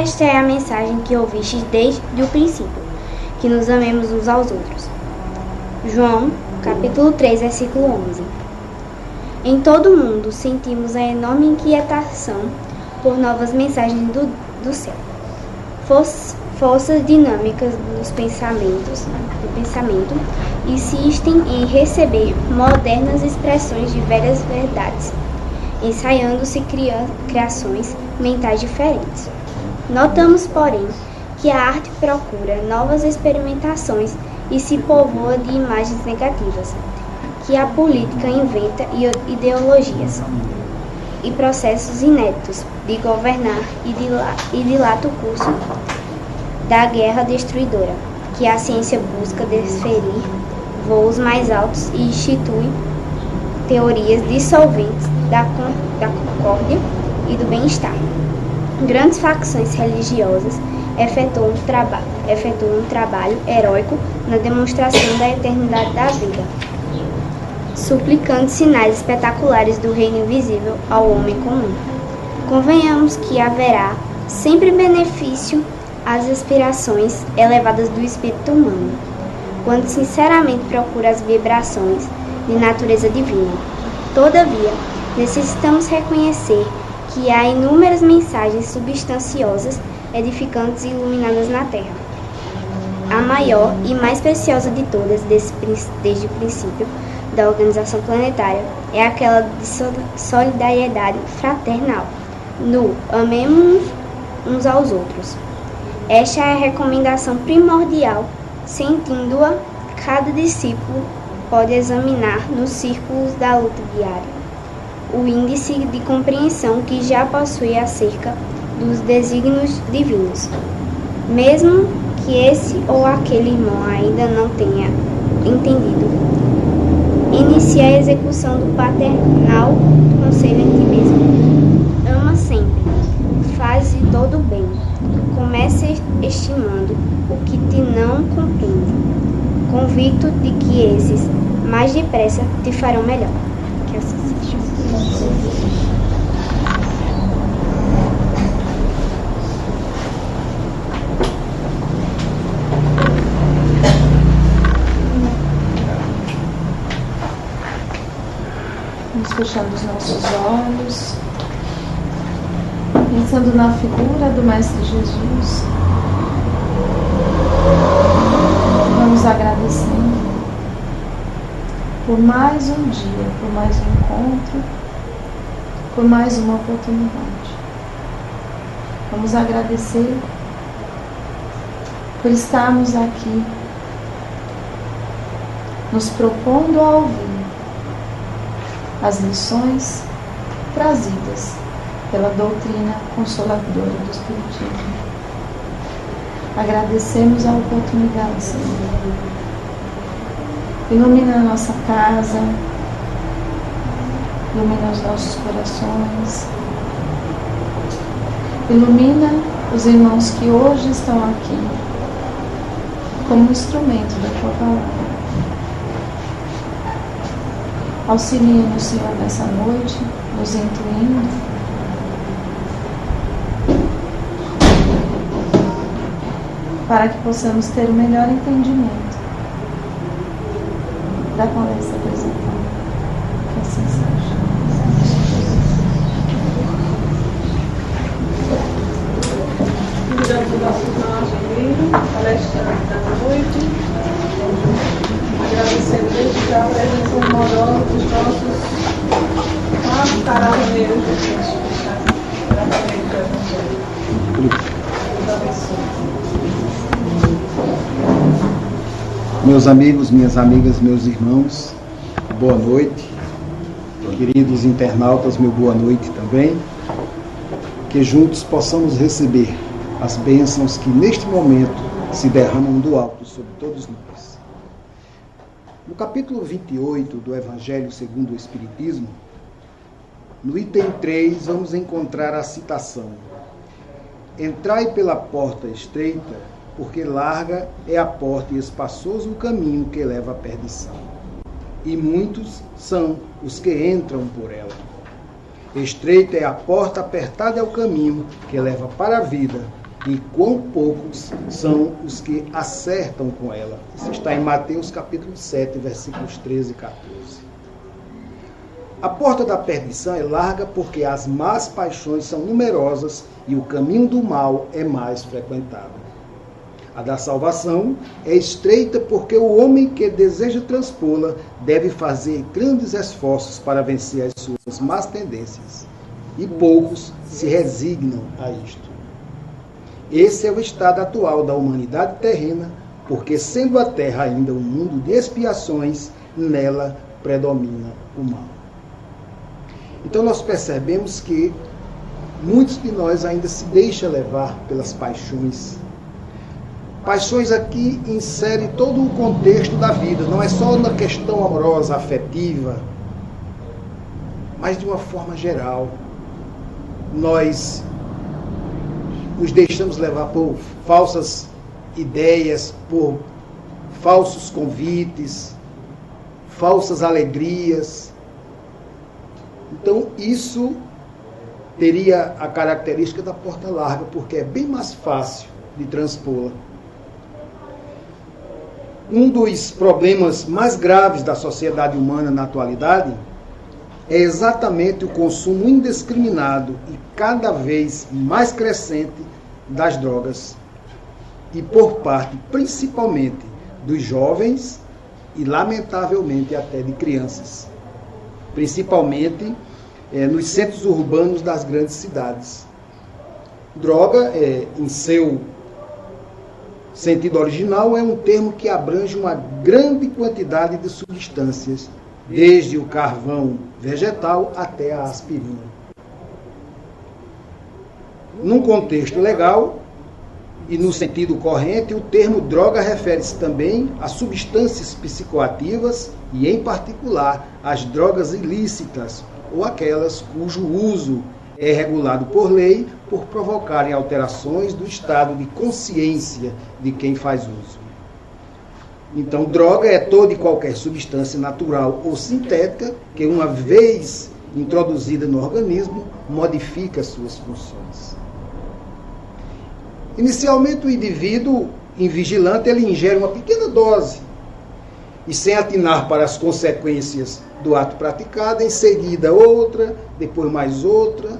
esta é a mensagem que ouvistes desde o princípio, que nos amemos uns aos outros. João, capítulo 3, versículo 11. Em todo o mundo sentimos a enorme inquietação por novas mensagens do céu. Forças dinâmicas do pensamento insistem em receber modernas expressões de velhas verdades, ensaiando-se criações mentais diferentes. Notamos, porém, que a arte procura novas experimentações e se povoa de imagens negativas, que a política inventa ideologias e processos inéditos de governar e dilata o curso da guerra destruidora, que a ciência busca desferir voos mais altos e institui teorias dissolventes da concórdia e do bem-estar. Grandes facções religiosas efetuam um trabalho heróico na demonstração da eternidade da vida, suplicando sinais espetaculares do reino invisível ao homem comum. Convenhamos que haverá sempre benefício às aspirações elevadas do espírito humano, quando sinceramente procura as vibrações de natureza divina. Todavia, necessitamos reconhecer que há inúmeras mensagens substanciosas, edificantes e iluminadas na Terra. A maior e mais preciosa de todas, desde o princípio da organização planetária, é aquela de solidariedade fraternal. Amemos uns aos outros. Esta é a recomendação primordial. Sentindo-a, cada discípulo pode examinar nos círculos da luta diária o índice de compreensão que já possui acerca dos desígnios divinos. Mesmo que esse ou aquele irmão ainda não tenha entendido, inicie a execução do paternal conselho em ti mesmo. Ama sempre, faz de todo o bem. Comece estimando o que te não compreende, convicto de que esses mais depressa te farão melhor. Que assim seja. Vamos fechando os nossos olhos, pensando na figura do Mestre Jesus. Vamos agradecendo por mais um dia, por mais um encontro, por mais uma oportunidade. Vamos agradecer por estarmos aqui, nos propondo a ouvir as lições trazidas pela doutrina consoladora do Espiritismo. Agradecemos a oportunidade, Senhor. Ilumina a nossa casa, ilumina os nossos corações, ilumina os irmãos que hoje estão aqui como instrumento da Tua palavra. Auxilia-nos, Senhor, nessa noite, nos intuindo, para que possamos ter o melhor entendimento da palestra apresentada. Que assim seja. Convidamos o nosso irmão Argelino, palestrante da noite, agradecendo desde já a presença amorosa dos nossos carabineiros de Cristo. Deus abençoe. Meus amigos, minhas amigas, meus irmãos, boa noite. Queridos internautas, meu boa noite também. Que juntos possamos receber as bênçãos que neste momento se derramam do alto sobre todos nós. No capítulo 28 do Evangelho segundo o Espiritismo, no item 3, vamos encontrar a citação: Entrai pela porta estreita, porque larga é a porta e espaçoso o caminho que leva à perdição, e muitos são os que entram por ela. Estreita é a porta, apertada é o caminho que leva para a vida, e quão poucos são os que acertam com ela. Isso está em Mateus capítulo 7, versículos 13 e 14. A porta da perdição é larga porque as más paixões são numerosas e o caminho do mal é mais frequentado. A da salvação é estreita porque o homem que deseja transpô-la deve fazer grandes esforços para vencer as suas más tendências. E poucos se resignam a isto. Esse é o estado atual da humanidade terrena, porque sendo a terra ainda um mundo de expiações, nela predomina o mal. Então nós percebemos que muitos de nós ainda se deixam levar pelas paixões. Paixões aqui insere todo o contexto da vida, não é só na questão amorosa, afetiva, mas de uma forma geral. Nós nos deixamos levar por falsas ideias, por falsos convites, falsas alegrias. Então, isso teria a característica da porta larga, porque é bem mais fácil de transpô-la. Um dos problemas mais graves da sociedade humana na atualidade é exatamente o consumo indiscriminado e cada vez mais crescente das drogas, e por parte principalmente dos jovens e lamentavelmente até de crianças, principalmente nos centros urbanos das grandes cidades. Droga, em seu sentido original, é um termo que abrange uma grande quantidade de substâncias, desde o carvão vegetal até a aspirina. Num contexto legal e no sentido corrente, o termo droga refere-se também a substâncias psicoativas e, em particular, às drogas ilícitas ou aquelas cujo uso é regulado por lei por provocarem alterações do estado de consciência de quem faz uso. Então, droga é toda e qualquer substância natural ou sintética que, uma vez introduzida no organismo, modifica suas funções. Inicialmente, o indivíduo invigilante ele ingere uma pequena dose e, sem atinar para as consequências do ato praticado, em seguida outra, depois mais outra.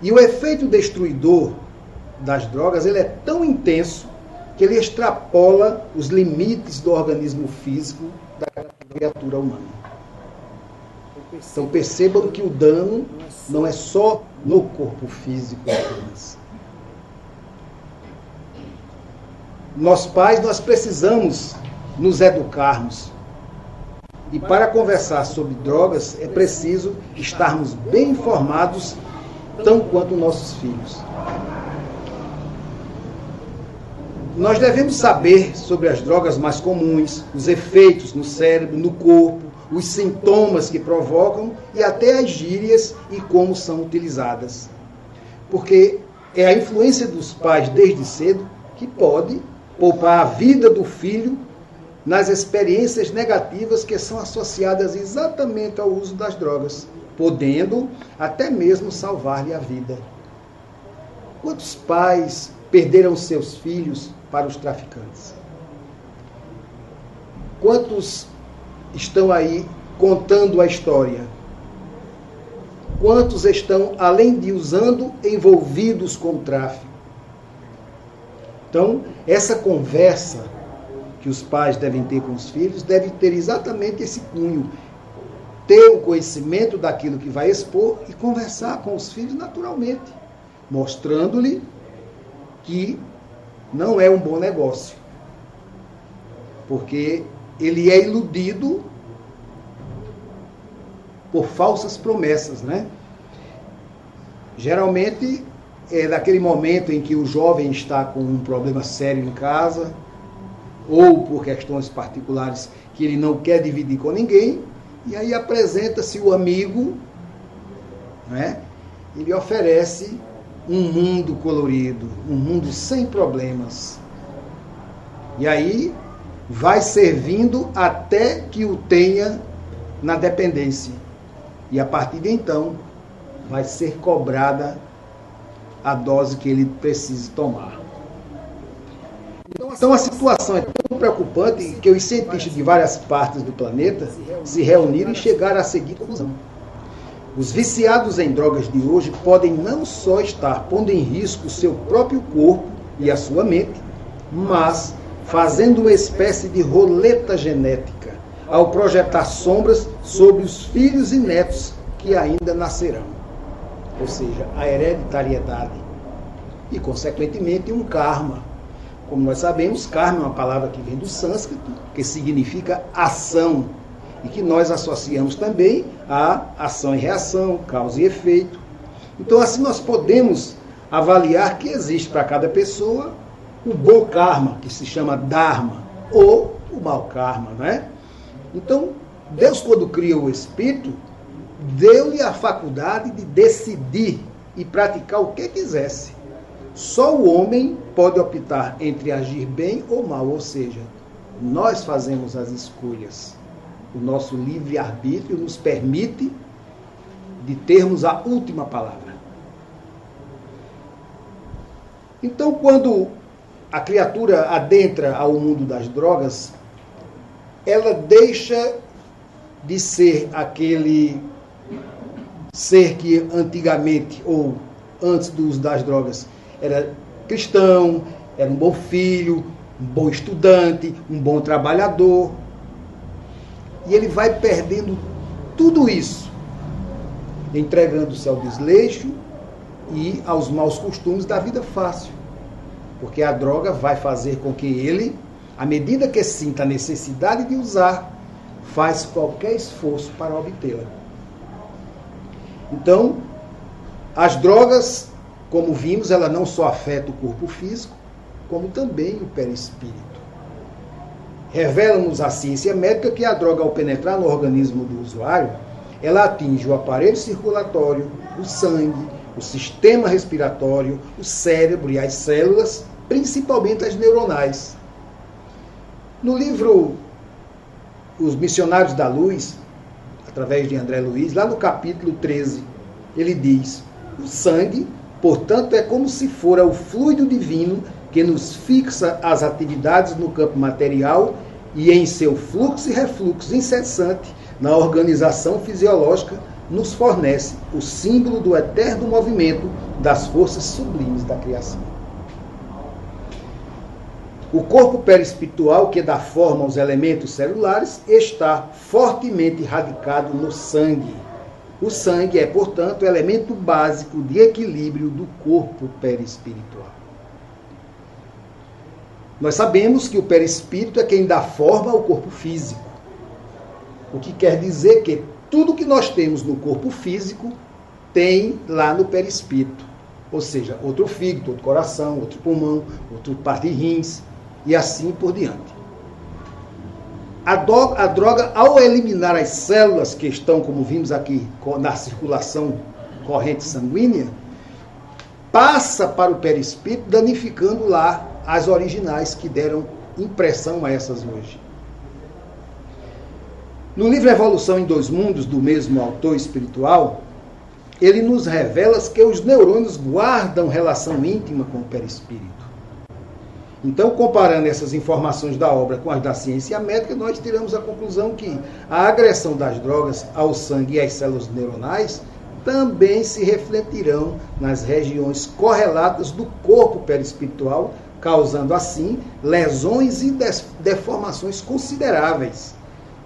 E o efeito destruidor das drogas ele é tão intenso que ele extrapola os limites do organismo físico da criatura humana. Então percebam que o dano não é só no corpo físico apenas. Nós pais, nós precisamos nos educarmos. E para conversar sobre drogas é preciso estarmos bem informados, tão quanto nossos filhos. Nós devemos saber sobre as drogas mais comuns, os efeitos no cérebro, no corpo, os sintomas que provocam e até as gírias e como são utilizadas. Porque é a influência dos pais desde cedo que pode poupar a vida do filho nas experiências negativas que são associadas exatamente ao uso das drogas, podendo até mesmo salvar-lhe a vida. Quantos pais perderam seus filhos para os traficantes? Quantos estão aí contando a história? Quantos estão, além de usando, envolvidos com o tráfico? Então, essa conversa que os pais devem ter com os filhos deve ter exatamente esse cunho. Ter o conhecimento daquilo que vai expor e conversar com os filhos naturalmente, mostrando-lhe que não é um bom negócio, porque ele é iludido por falsas promessas, né? Geralmente é naquele momento em que o jovem está com um problema sério em casa, ou por questões particulares que ele não quer dividir com ninguém, e aí apresenta-se o amigo, né? Ele oferece um mundo colorido, um mundo sem problemas. E aí vai servindo até que o tenha na dependência. E a partir de então vai ser cobrada a dose que ele precise tomar. Então a situação é tão preocupante que os cientistas de várias partes do planeta se reuniram e chegaram a seguir conclusão. Os viciados em drogas de hoje podem não só estar pondo em risco o seu próprio corpo e a sua mente, mas fazendo uma espécie de roleta genética ao projetar sombras sobre os filhos e netos que ainda nascerão. Ou seja, a hereditariedade e, consequentemente, um karma. Como nós sabemos, karma é uma palavra que vem do sânscrito, que significa ação, e que nós associamos também a ação e reação, causa e efeito. Então, assim, nós podemos avaliar que existe para cada pessoa o bom karma, que se chama dharma, ou o mau karma, não é? Então, Deus, quando cria o espírito, deu-lhe a faculdade de decidir e praticar o que quisesse. Só o homem pode optar entre agir bem ou mal, ou seja, nós fazemos as escolhas. O nosso livre-arbítrio nos permite de termos a última palavra. Então, quando a criatura adentra ao mundo das drogas, ela deixa de ser aquele ser que antigamente, ou antes do uso das drogas, era cristão, era um bom filho, um bom estudante, um bom trabalhador. E ele vai perdendo tudo isso, entregando-se ao desleixo e aos maus costumes da vida fácil. Porque a droga vai fazer com que ele, à medida que sinta a necessidade de usar, faz qualquer esforço para obtê-la. Então, as drogas, como vimos, ela não só afeta o corpo físico, como também o perispírito. Revela-nos a ciência médica que a droga, ao penetrar no organismo do usuário, ela atinge o aparelho circulatório, o sangue, o sistema respiratório, o cérebro e as células, principalmente as neuronais. No livro Os Missionários da Luz, através de André Luiz, lá no capítulo 13, ele diz: o sangue, portanto, é como se fora o fluido divino que nos fixa as atividades no campo material e em seu fluxo e refluxo incessante na organização fisiológica nos fornece o símbolo do eterno movimento das forças sublimes da criação. O corpo perispiritual, que dá forma aos elementos celulares, está fortemente radicado no sangue. O sangue é, portanto, o elemento básico de equilíbrio do corpo perispiritual. Nós sabemos que o perispírito é quem dá forma ao corpo físico. O que quer dizer que tudo que nós temos no corpo físico tem lá no perispírito. Ou seja, outro fígado, outro coração, outro pulmão, outro par de rins e assim por diante. A droga, ao eliminar as células que estão, como vimos aqui, na circulação corrente sanguínea, passa para o perispírito, danificando lá as originais que deram impressão a essas hoje. No livro Evolução em Dois Mundos, do mesmo autor espiritual, ele nos revela que os neurônios guardam relação íntima com o perispírito. Então, comparando essas informações da obra com as da ciência médica, nós tiramos a conclusão que a agressão das drogas ao sangue e às células neuronais também se refletirão nas regiões correlatas do corpo perispiritual, causando assim lesões e deformações consideráveis,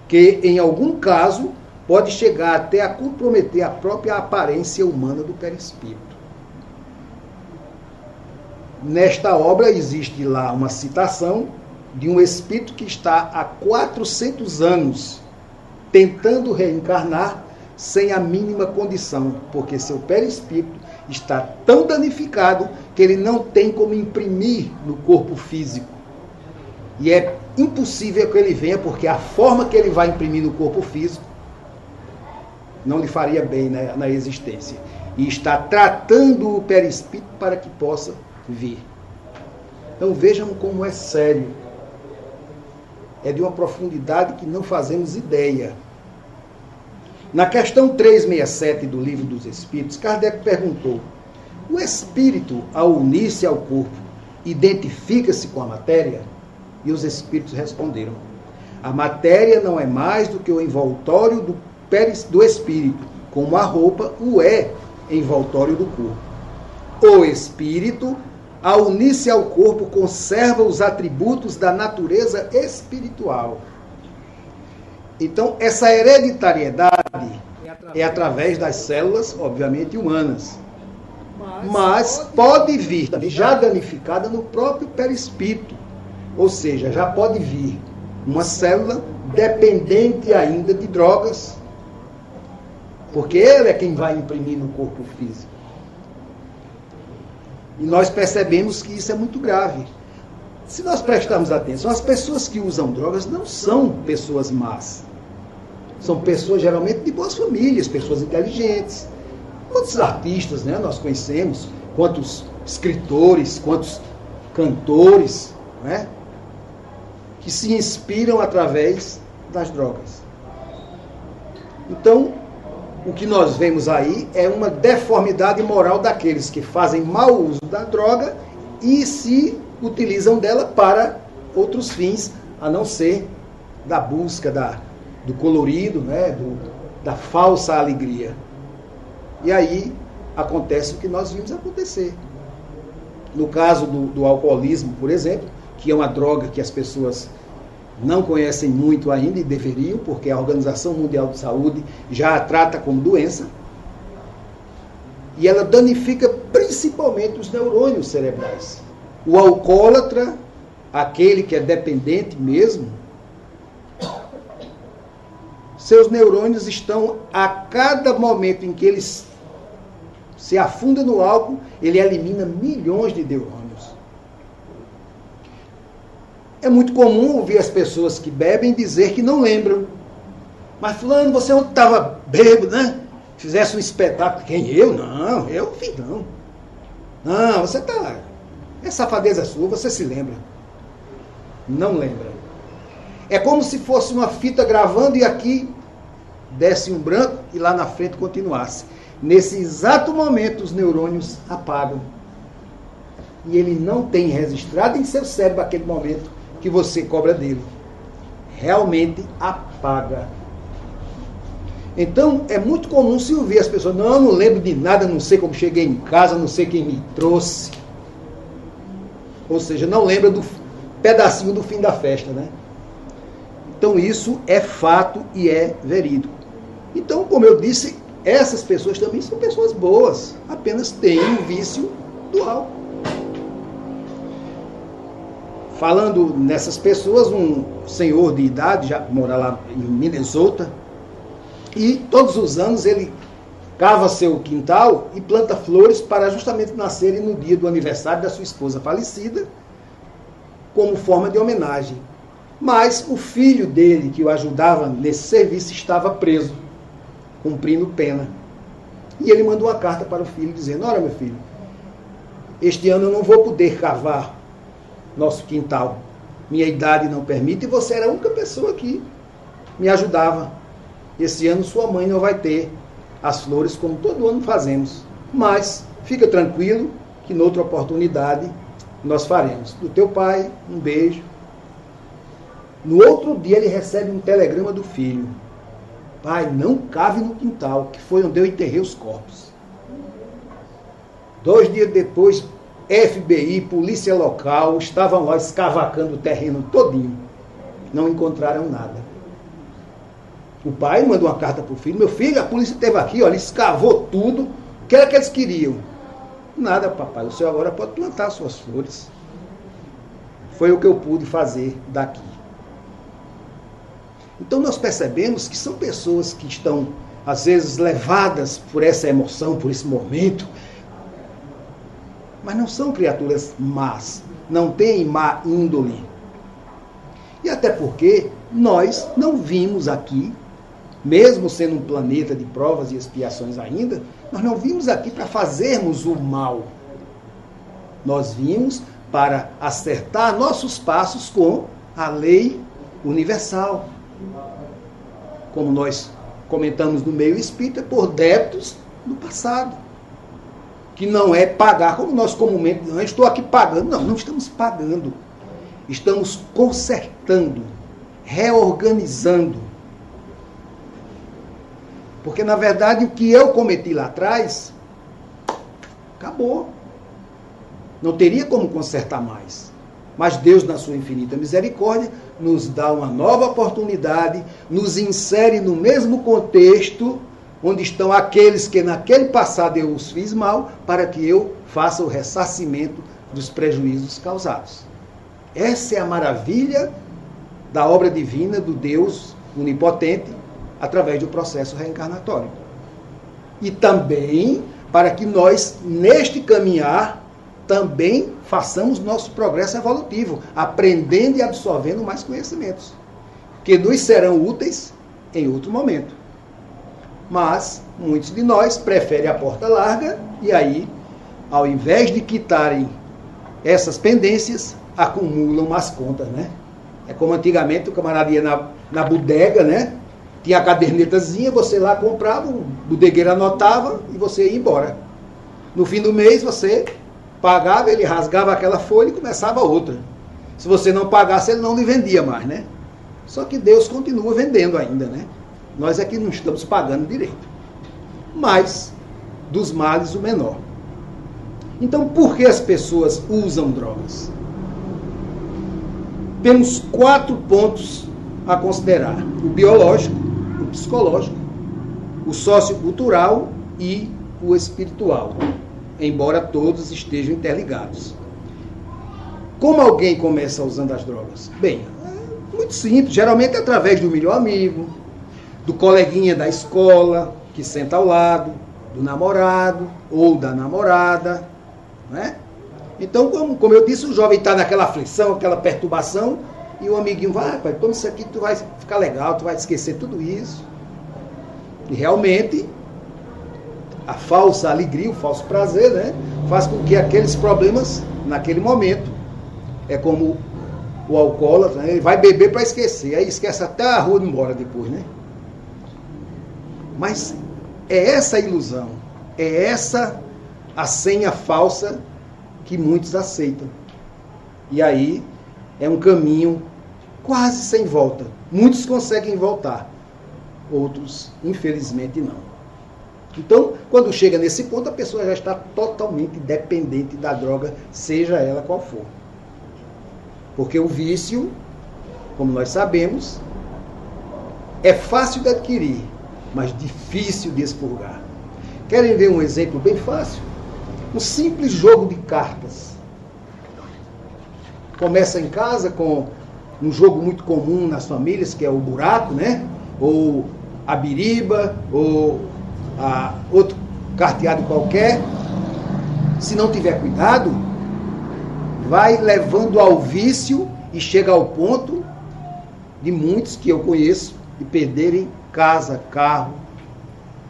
que em algum caso pode chegar até a comprometer a própria aparência humana do perispírito. Nesta obra existe lá uma citação de um espírito que está há 400 anos tentando reencarnar sem a mínima condição, porque seu perispírito está tão danificado que ele não tem como imprimir no corpo físico. E é impossível que ele venha, porque a forma que ele vai imprimir no corpo físico não lhe faria bem na existência. E está tratando o perispírito para que possa vir. Então vejam como é sério. É de uma profundidade que não fazemos ideia. Na questão 367 do Livro dos Espíritos, Kardec perguntou: O espírito, ao unir-se ao corpo, identifica-se com a matéria? E os espíritos responderam: a matéria não é mais do que o envoltório do espírito, como a roupa o é envoltório do corpo. O espírito, ao unir-se ao corpo, conserva os atributos da natureza espiritual. Então, essa hereditariedade é através das células, obviamente, humanas. Mas pode vir também já danificada no próprio perispírito. Ou seja, já pode vir uma célula dependente ainda de drogas, porque ele é quem vai imprimir no corpo físico. E nós percebemos que isso é muito grave. Se nós prestarmos atenção, as pessoas que usam drogas não são pessoas más. São pessoas geralmente de boas famílias, pessoas inteligentes. Quantos artistas, né, nós conhecemos, quantos escritores, quantos cantores, né, que se inspiram através das drogas. Então, o que nós vemos aí é uma deformidade moral daqueles que fazem mau uso da droga e se utilizam dela para outros fins, a não ser da busca do colorido, né, da falsa alegria. E aí acontece o que nós vimos acontecer. No caso do alcoolismo, por exemplo, que é uma droga que as pessoas não conhecem muito ainda e deveriam, porque a Organização Mundial de Saúde já a trata como doença, e ela danifica principalmente os neurônios cerebrais. O alcoólatra, aquele que é dependente mesmo, seus neurônios estão, a cada momento em que eles se afunda no álcool, ele elimina milhões de neurônios. É muito comum ouvir as pessoas que bebem dizer que não lembram. Mas fulano, você ontem estava bêbado, né? Fizesse um espetáculo. Quem? Eu? Não, eu fiz não. Não, você está... É safadeza sua, você se lembra. Não lembra. É como se fosse uma fita gravando e aqui desse um branco e lá na frente continuasse. Nesse exato momento os neurônios apagam. E ele não tem registrado em seu cérebro aquele momento que você cobra dele. Realmente apaga. Então é muito comum se ouvir as pessoas: não lembro de nada, não sei como cheguei em casa, não sei quem me trouxe. Ou seja, não lembra do pedacinho do fim da festa, né? Então isso é fato e é verídico. Então, como eu disse, essas pessoas também são pessoas boas, apenas têm o vício do álcool. Falando nessas pessoas, um senhor de idade, já mora lá em Minnesota, e todos os anos ele cava seu quintal e planta flores para justamente nascerem no dia do aniversário da sua esposa falecida, como forma de homenagem. Mas o filho dele, que o ajudava nesse serviço, estava preso, cumprindo pena. E ele mandou uma carta para o filho dizendo: olha, meu filho, este ano eu não vou poder cavar nosso quintal. Minha idade não permite e você era a única pessoa que me ajudava. Esse ano sua mãe não vai ter as flores como todo ano fazemos. Mas fica tranquilo que noutra oportunidade nós faremos. Do teu pai, um beijo. No outro dia ele recebe um telegrama do filho: pai, não cave no quintal, que foi onde eu enterrei os corpos. 2 dias depois, FBI, polícia local, estavam lá escavacando o terreno todinho. Não encontraram nada. O pai mandou uma carta para o filho: meu filho, a polícia esteve aqui, olha, escavou tudo. O que era que eles queriam? Nada, papai, o senhor agora pode plantar suas flores. Foi o que eu pude fazer daqui. Então nós percebemos que são pessoas que estão, às vezes, levadas por essa emoção, por esse momento, mas não são criaturas más, não têm má índole. E até porque nós não vimos aqui, mesmo sendo um planeta de provas e expiações ainda, nós não vimos aqui para fazermos o mal. Nós vimos para acertar nossos passos com a lei universal. Como nós comentamos no meio espírita, por débitos do passado. que não é pagar, como nós comumente, não, estou aqui pagando. Não, não estamos pagando. Estamos consertando, reorganizando. Porque, na verdade, o que eu cometi lá atrás, acabou. Não teria como consertar mais. Mas Deus, na sua infinita misericórdia, nos dá uma nova oportunidade, nos insere no mesmo contexto onde estão aqueles que naquele passado eu os fiz mal, para que eu faça o ressarcimento dos prejuízos causados. Essa é a maravilha da obra divina do Deus onipotente, através do processo reencarnatório. E também para que nós, neste caminhar, também façamos nosso progresso evolutivo, aprendendo e absorvendo mais conhecimentos, que nos serão úteis em outro momento. Mas muitos de nós preferem a porta larga e aí, ao invés de quitarem essas pendências, acumulam as contas, né? É como antigamente o camarada ia na bodega, né? Tinha a cadernetazinha, você lá comprava, o bodegueiro anotava e você ia embora. No fim do mês você pagava, ele rasgava aquela folha e começava outra. Se você não pagasse, ele não lhe vendia mais, né? Só que Deus continua vendendo ainda, né? Nós é que não estamos pagando direito. Mas, dos males, o menor. Então, por que as pessoas usam drogas? Temos 4 pontos a considerar: o biológico, o psicológico, o sociocultural e o espiritual, embora todos estejam interligados. Como alguém começa usando as drogas? Bem, é muito simples, geralmente através do melhor amigo, do coleguinha da escola, que senta ao lado, do namorado ou da namorada, né? Então, como eu disse, o jovem está naquela aflição, aquela perturbação, e o amiguinho vai, pai, toma isso aqui, tu vai ficar legal, tu vai esquecer tudo isso. E realmente, a falsa alegria, o falso prazer, né, faz com que aqueles problemas, naquele momento, é como o alcoólatra, né, ele vai beber para esquecer, aí esquece até a rua de embora depois, né? Mas é essa a ilusão, é essa a senha falsa que muitos aceitam. E aí é um caminho quase sem volta. Muitos conseguem voltar, outros, infelizmente, não. Então, quando chega nesse ponto, a pessoa já está totalmente dependente da droga, seja ela qual for. Porque o vício, como nós sabemos, é fácil de adquirir, mas difícil de expurgar. Querem ver um exemplo bem fácil? Um simples jogo de cartas. Começa em casa com um jogo muito comum nas famílias, que é o buraco, né? Ou a biriba, ou outro carteado qualquer. Se não tiver cuidado, vai levando ao vício e chega ao ponto de muitos que eu conheço de perderem casa, carro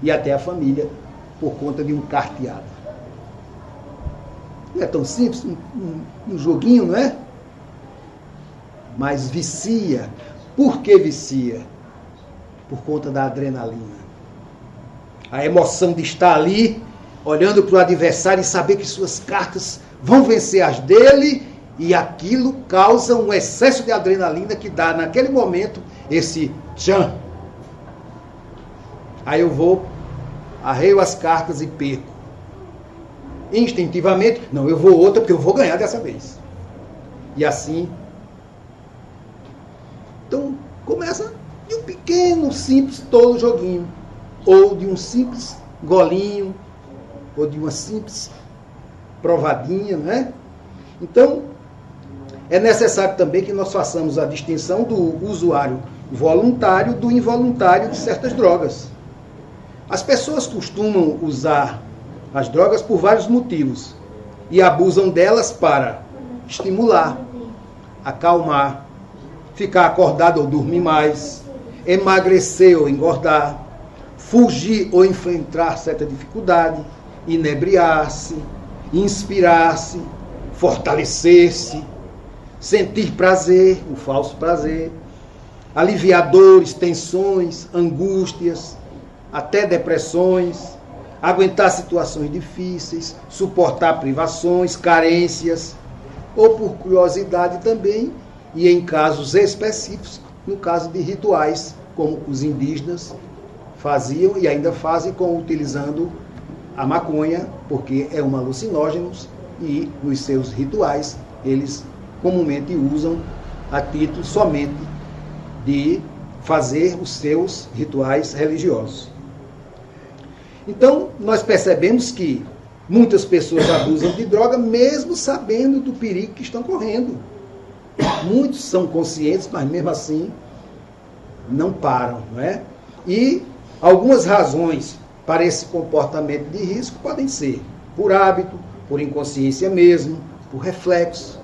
e até a família por conta de um carteado. Não é tão simples, um joguinho, não é? Mas vicia. Por que vicia? Por conta da adrenalina. A emoção de estar ali, olhando para o adversário e saber que suas cartas vão vencer as dele, e aquilo causa um excesso de adrenalina que dá, naquele momento, esse tchan. Aí eu vou, arreio as cartas e perco. Instintivamente, não, eu vou outra porque eu vou ganhar dessa vez. E assim. Então, começa de um pequeno, simples, tolo joguinho. Ou de um simples golinho. Ou de uma simples provadinha, né? Então, é necessário também que nós façamos a distinção do usuário voluntário do involuntário de certas drogas. As pessoas costumam usar as drogas por vários motivos e abusam delas para estimular, acalmar, ficar acordado ou dormir mais, emagrecer ou engordar, fugir ou enfrentar certa dificuldade, inebriar-se, inspirar-se, fortalecer-se, sentir prazer, o falso prazer, aliviar dores, tensões, angústias, até depressões, aguentar situações difíceis, suportar privações, carências, ou por curiosidade também, e em casos específicos, no caso de rituais, como os indígenas faziam e ainda fazem utilizando a maconha, porque é um alucinógeno, e nos seus rituais eles comumente usam a título somente de fazer os seus rituais religiosos. Então, nós percebemos que muitas pessoas abusam de droga mesmo sabendo do perigo que estão correndo. Muitos são conscientes, mas mesmo assim não param, não é? E algumas razões para esse comportamento de risco podem ser por hábito, por inconsciência mesmo, por reflexo,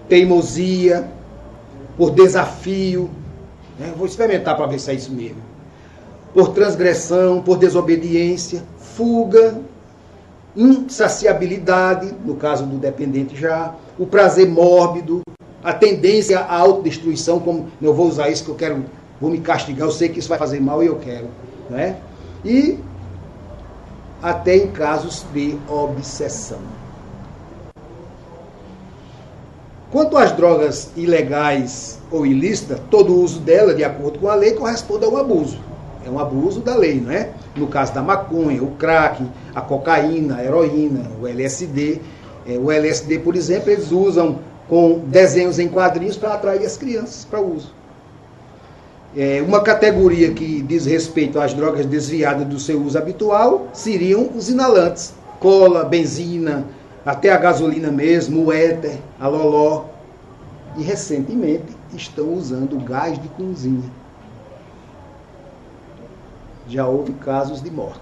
teimosia, por desafio, né? Vou experimentar para ver se é isso mesmo. Por transgressão, por desobediência, fuga, insaciabilidade, no caso do dependente já, o prazer mórbido, a tendência à autodestruição, como eu vou usar isso que eu quero, vou me castigar, eu sei que isso vai fazer mal e eu quero, né? E até em casos de obsessão. Quanto às drogas ilegais ou ilícitas, todo uso dela, de acordo com a lei, corresponde a um abuso. É um abuso da lei, não é? No caso da maconha, o crack, a cocaína, a heroína, o LSD. O LSD, por exemplo, eles usam com desenhos em quadrinhos para atrair as crianças para uso. Uma categoria que diz respeito às drogas desviadas do seu uso habitual seriam os inalantes, cola, benzina, até a gasolina mesmo, o éter, a loló. E recentemente estão usando gás de cozinha. Já houve casos de morte.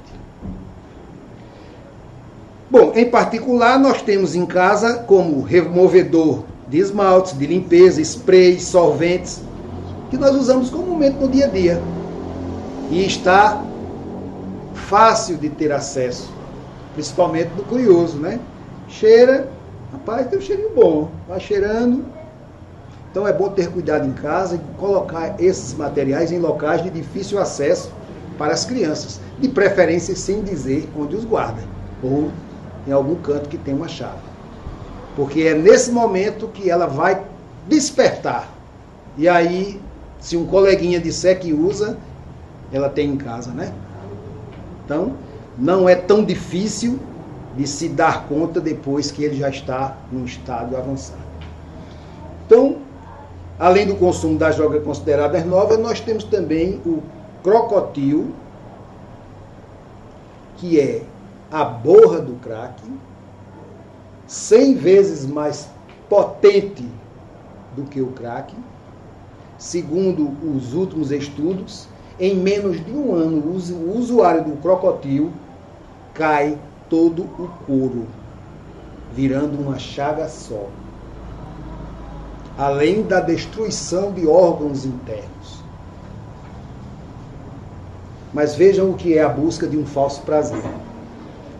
Bom, em particular, nós temos em casa como removedor de esmaltes, de limpeza, sprays, solventes, que nós usamos comumente no dia a dia. E está fácil de ter acesso, principalmente do curioso, né? Cheira, rapaz, tem um cheirinho bom, vai cheirando. Então é bom ter cuidado em casa e colocar esses materiais em locais de difícil acesso para as crianças, de preferência sem dizer onde os guarda, ou em algum canto que tem uma chave. Porque é nesse momento que ela vai despertar. E aí, se um coleguinha disser que usa, ela tem em casa, né? Então, não é tão difícil de se dar conta depois que ele já está num estado avançado. Então, além do consumo das drogas consideradas novas, nós temos também o crocotil, que é a borra do crack, 100 vezes mais potente do que o crack. Segundo os últimos estudos, em menos de um ano, o usuário do crocotil cai todo o couro, virando uma chaga só. Além da destruição de órgãos internos. Mas vejam o que é a busca de um falso prazer.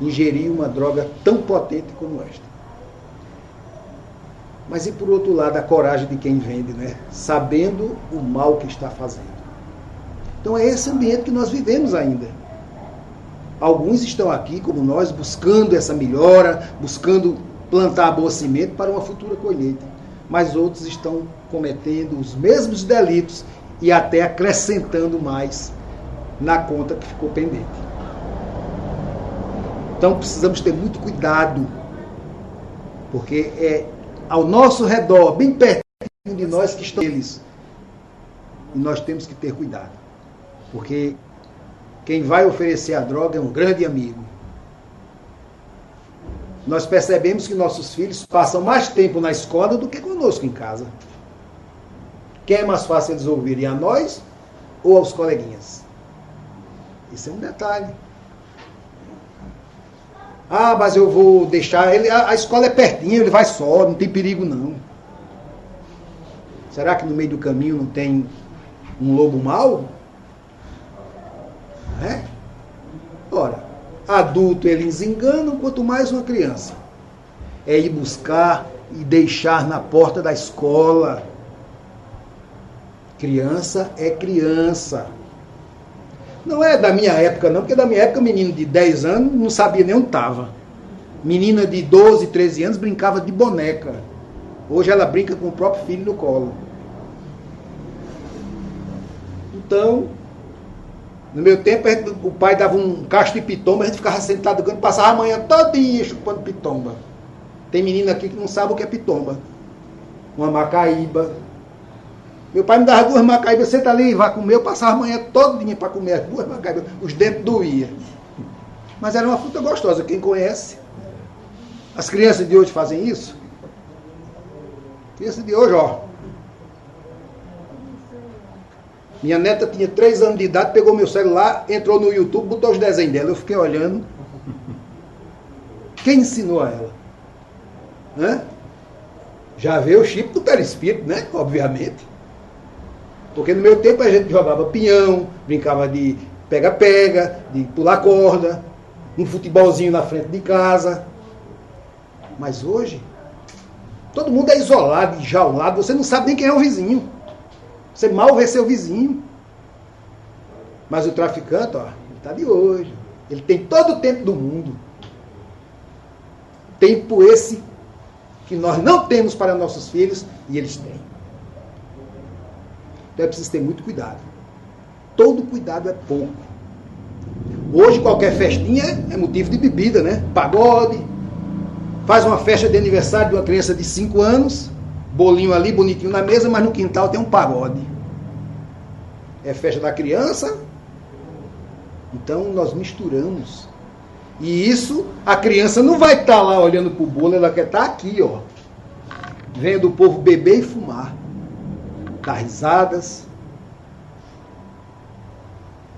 Ingerir uma droga tão potente como esta. Mas e por outro lado, a coragem de quem vende, né? Sabendo o mal que está fazendo. Então é esse ambiente que nós vivemos ainda. Alguns estão aqui, como nós, buscando essa melhora, buscando plantar a boa semente para uma futura colheita. Mas outros estão cometendo os mesmos delitos e até acrescentando mais na conta que ficou pendente. Então precisamos ter muito cuidado, porque é ao nosso redor, bem pertinho de nós, que estão eles. E nós temos que ter cuidado, porque quem vai oferecer a droga é um grande amigo. Nós percebemos que nossos filhos passam mais tempo na escola do que conosco em casa. Quem é mais fácil eles ouvirem, a nós ou aos coleguinhas? Isso é um detalhe. Ah, mas eu vou deixar ele, a escola é pertinho, ele vai só, não tem perigo não. Será que no meio do caminho não tem um lobo mau? É? Ora, adulto eles enganam, quanto mais uma criança. É ir buscar e deixar na porta da escola. Criança é criança. Não é da minha época não, porque da minha época menino de 10 anos não sabia nem onde estava. Menina de 12, 13 anos brincava de boneca. Hoje ela brinca com o próprio filho no colo. Então, no meu tempo, o pai dava um cacho de pitomba, a gente ficava sentado, passava a manhã todinha chupando pitomba. Tem menina aqui que não sabe o que é pitomba. Uma macaíba. Meu pai me dava 2 macaíbas, senta ali e vai comer. Eu passava a manhã todinha para comer as 2 macaíbas. Os dentes doíam. Mas era uma fruta gostosa, quem conhece. As crianças de hoje fazem isso? Criança de hoje, ó. Minha neta tinha 3 anos de idade, pegou meu celular, entrou no YouTube, botou os desenhos dela. Eu fiquei olhando. Quem ensinou a ela? Hã? Já veio o chip do perispírito, né? Obviamente. Porque no meu tempo a gente jogava pinhão, brincava de pega-pega, de pular corda, um futebolzinho na frente de casa. Mas hoje, todo mundo é isolado, enjaulado, você não sabe nem quem é o vizinho. Você mal vê seu vizinho. Mas o traficante, ó, ele está de hoje. Ele tem todo o tempo do mundo. Tempo esse que nós não temos para nossos filhos e eles têm. Então é preciso ter muito cuidado. Todo cuidado é pouco. Hoje qualquer festinha é motivo de bebida, né? Pagode. Faz uma festa de aniversário de uma criança de 5 anos, bolinho ali, bonitinho na mesa, mas no quintal tem um pagode. É festa da criança. Então nós misturamos. E isso, a criança não vai estar lá olhando para o bolo, ela quer estar aqui, ó. Vendo o povo beber e fumar. Dar risadas.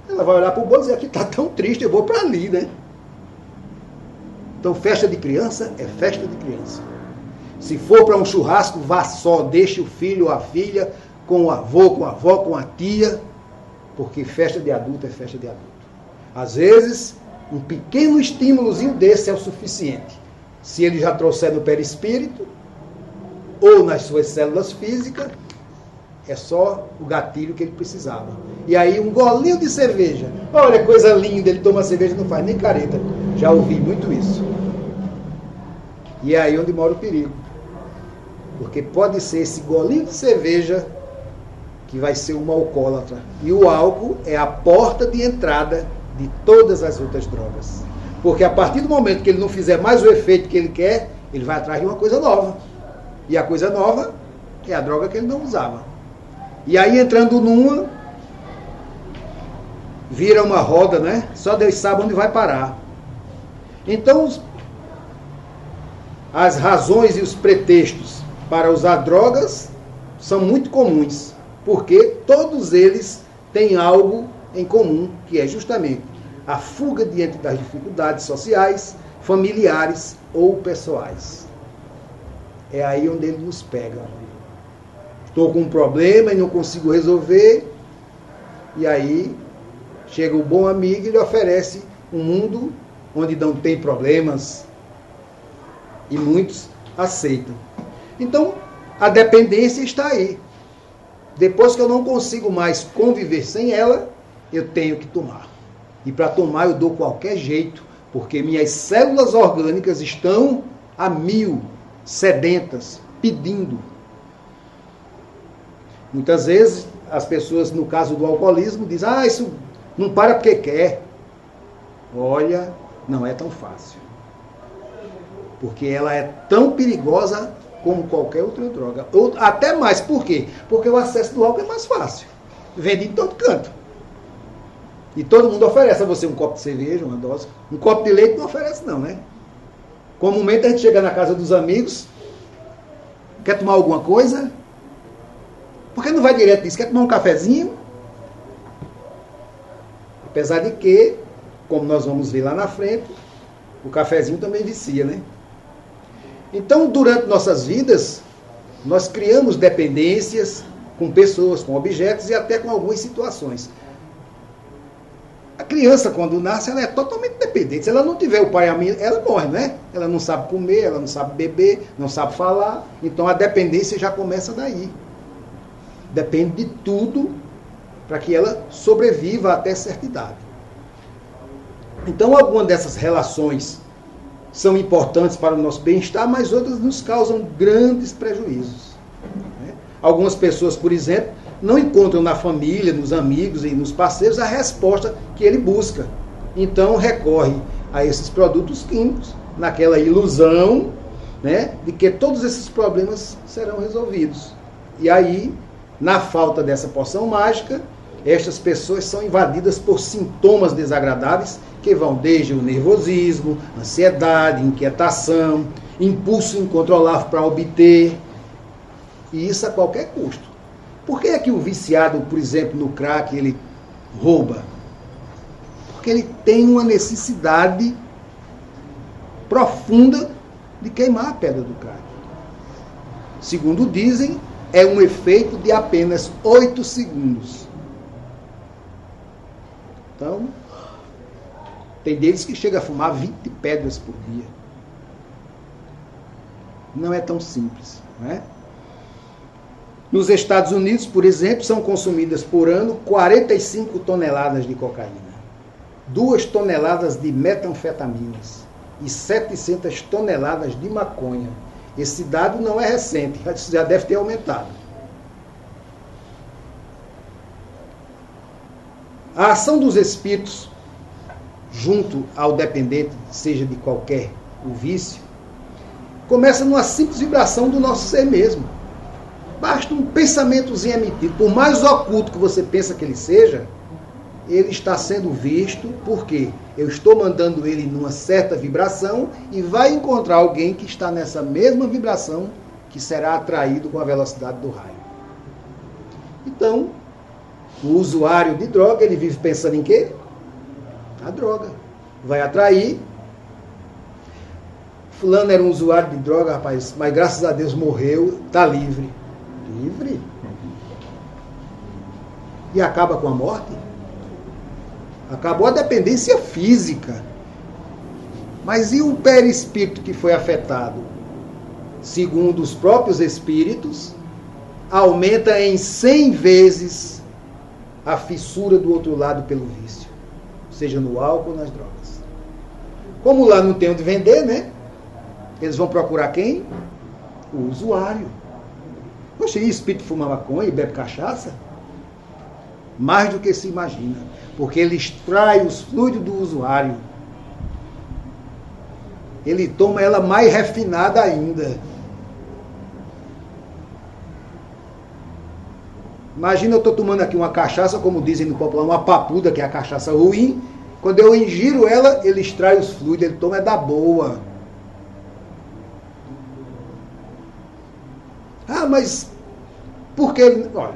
Ela vai olhar para o bolo e dizer, aqui está tão triste, eu vou para ali, né? Então festa de criança é festa de criança. Se for para um churrasco, vá só, deixe o filho ou a filha com o avô, com a avó, com a tia, porque festa de adulto é festa de adulto. Às vezes, um pequeno estímulozinho desse é o suficiente. Se ele já trouxer no perispírito, ou nas suas células físicas, é só o gatilho que ele precisava. E aí um golinho de cerveja. Olha, coisa linda, ele toma cerveja e não faz nem careta. Já ouvi muito isso. E é aí onde mora o perigo. Porque pode ser esse golinho de cerveja que vai ser uma alcoólatra. E o álcool é a porta de entrada de todas as outras drogas. Porque a partir do momento que ele não fizer mais o efeito que ele quer, ele vai atrás de uma coisa nova. E a coisa nova é a droga que ele não usava. E aí entrando numa, vira uma roda, né? Só Deus sabe onde vai parar. Então, as razões e os pretextos para usar drogas são muito comuns, porque todos eles têm algo em comum, que é justamente a fuga diante das dificuldades sociais, familiares ou pessoais. É aí onde ele nos pega. Estou com um problema e não consigo resolver, e aí chega o bom amigo e lhe oferece um mundo onde não tem problemas, e muitos aceitam. Então, a dependência está aí. Depois que eu não consigo mais conviver sem ela, eu tenho que tomar. E para tomar eu dou qualquer jeito, porque minhas células orgânicas estão a 1000, sedentas, pedindo. Muitas vezes as pessoas, no caso do alcoolismo, dizem, isso não para porque quer. Olha, não é tão fácil. Porque ela é tão perigosa como qualquer outra droga. Ou até mais. Por quê? Porque o acesso do álcool é mais fácil. Vende em todo canto. E todo mundo oferece a você um copo de cerveja, uma dose. Um copo de leite não oferece não, né? Comumente a gente chega na casa dos amigos, quer tomar alguma coisa? Por que não vai direto disso? Quer tomar um cafezinho? Apesar de que, como nós vamos ver lá na frente, o cafezinho também vicia, né? Então, durante nossas vidas, nós criamos dependências com pessoas, com objetos e até com algumas situações. A criança, quando nasce, ela é totalmente dependente. Se ela não tiver o pai e a mãe, ela morre, né? Ela não sabe comer, ela não sabe beber, não sabe falar. Então, a dependência já começa daí. Depende de tudo para que ela sobreviva até certa idade. Então, algumas dessas relações são importantes para o nosso bem-estar, mas outras nos causam grandes prejuízos. Algumas pessoas, por exemplo, não encontram na família, nos amigos e nos parceiros a resposta que ele busca. Então, recorre a esses produtos químicos, naquela ilusão, né, de que todos esses problemas serão resolvidos. E aí, na falta dessa poção mágica, estas pessoas são invadidas por sintomas desagradáveis que vão desde o nervosismo, ansiedade, inquietação, impulso incontrolável para obter, e isso a qualquer custo. Por que é que o viciado, por exemplo, no crack, ele rouba? Porque ele tem uma necessidade profunda de queimar a pedra do crack. Segundo dizem, é um efeito de apenas 8 segundos. Então, tem deles que chegam a fumar 20 pedras por dia. Não é tão simples, não é? Nos Estados Unidos, por exemplo, são consumidas por ano 45 toneladas de cocaína, 2 toneladas de metanfetaminas e 700 toneladas de maconha. Esse dado não é recente, já deve ter aumentado. A ação dos espíritos junto ao dependente, seja de qualquer o vício, começa numa simples vibração do nosso ser mesmo. Basta um pensamentozinho emitido, por mais oculto que você pensa que ele seja, ele está sendo visto, porque eu estou mandando ele numa certa vibração e vai encontrar alguém que está nessa mesma vibração, que será atraído com a velocidade do raio. Então, o usuário de droga, ele vive pensando em quê? A droga. Vai atrair. Fulano era um usuário de droga, rapaz, mas graças a Deus morreu, está livre. Livre? E acaba com a morte? Acabou a dependência física. Mas e o perispírito que foi afetado? Segundo os próprios espíritos, aumenta em 100 vezes a fissura do outro lado pelo vício, seja no álcool ou nas drogas. Como lá não tem onde vender, né? Eles vão procurar quem? O usuário. Poxa, e espírito fuma maconha e bebe cachaça? Mais do que se imagina, porque ele extrai os fluidos do usuário. Ele toma ela mais refinada ainda. Imagina eu estou tomando aqui uma cachaça, como dizem no popular, uma papuda, que é a cachaça ruim. Quando eu ingiro ela, ele extrai os fluidos, ele toma é da boa. Ah, mas por que ele... Olha,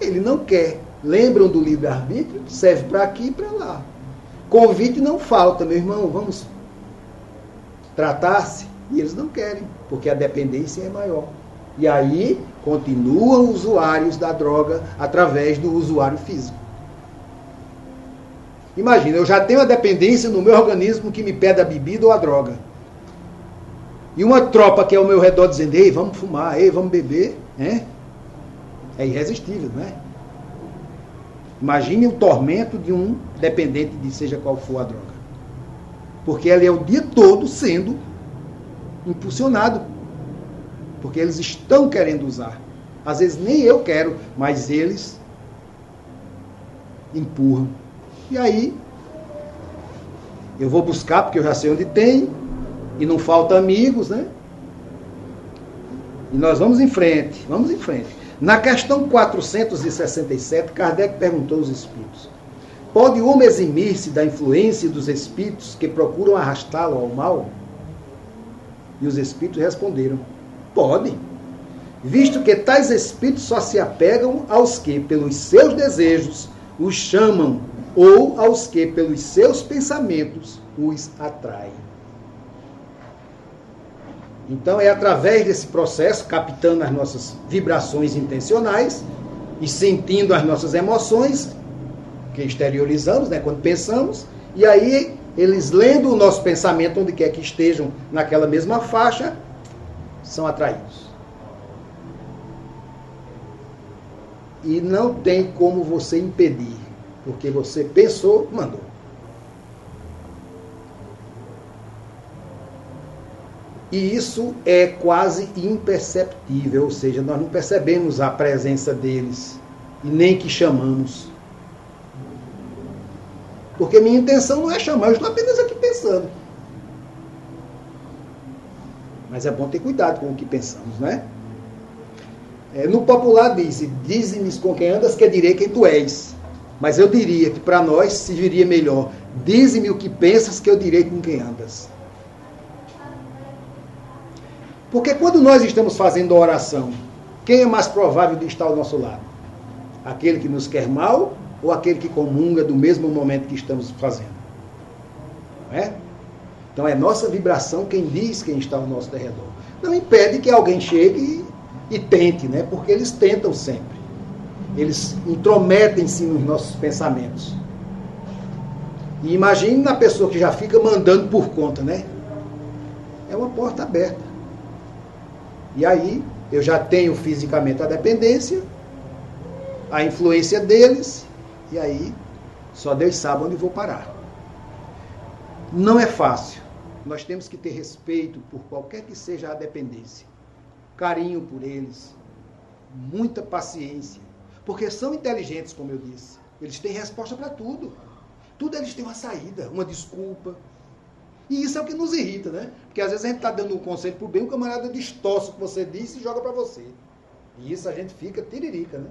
ele não quer. Lembram do livre-arbítrio? Serve para aqui e para lá. Convite não falta, meu irmão, vamos tratar-se. E eles não querem, porque a dependência é maior. E aí continuam usuários da droga através do usuário físico. Imagina, eu já tenho a dependência no meu organismo que me pede a bebida ou a droga. E uma tropa que é ao meu redor dizendo, ei, vamos fumar, ei, vamos beber, né? É irresistível, não é? Imagine o tormento de um dependente de seja qual for a droga. Porque ele é o dia todo sendo impulsionado. Porque eles estão querendo usar. Às vezes nem eu quero, mas eles empurram. E aí, eu vou buscar, porque eu já sei onde tem, e não falta amigos, né? E nós vamos em frente, vamos em frente. Na questão 467, Kardec perguntou aos espíritos, pode o homem eximir-se da influência dos espíritos que procuram arrastá-lo ao mal? E os espíritos responderam, pode, visto que tais espíritos só se apegam aos que, pelos seus desejos, os chamam, ou aos que, pelos seus pensamentos, os atraem. Então, é através desse processo, captando as nossas vibrações intencionais e sentindo as nossas emoções, que exteriorizamos, né, quando pensamos, e aí eles, lendo o nosso pensamento, onde quer que estejam naquela mesma faixa, são atraídos. E não tem como você impedir, porque você pensou, mandou. E isso é quase imperceptível, ou seja, nós não percebemos a presença deles e nem que chamamos. Porque minha intenção não é chamar, eu estou apenas aqui pensando. Mas é bom ter cuidado com o que pensamos, né? No popular dize-me com quem andas que direi quem tu és. Mas eu diria que para nós serviria melhor, dize-me o que pensas que eu direi com quem andas. Porque quando nós estamos fazendo a oração, quem é mais provável de estar ao nosso lado? Aquele que nos quer mal ou aquele que comunga do mesmo momento que estamos fazendo? Não é? Então é nossa vibração quem diz quem está ao nosso derredor. Não impede que alguém chegue e tente, né? Porque eles tentam sempre. Eles intrometem-se nos nossos pensamentos. E imagine na pessoa que já fica mandando por conta, né? É uma porta aberta. E aí eu já tenho fisicamente a dependência, a influência deles, e aí só Deus sabe onde vou parar. Não é fácil. Nós temos que ter respeito por qualquer que seja a dependência. Carinho por eles. Muita paciência. Porque são inteligentes, como eu disse. Eles têm resposta para tudo. Tudo eles têm uma saída, uma desculpa. E isso é o que nos irrita, né? Porque às vezes a gente está dando um conselho para o bem, o camarada distorce o que você disse e joga para você. E isso a gente fica tiririca, né?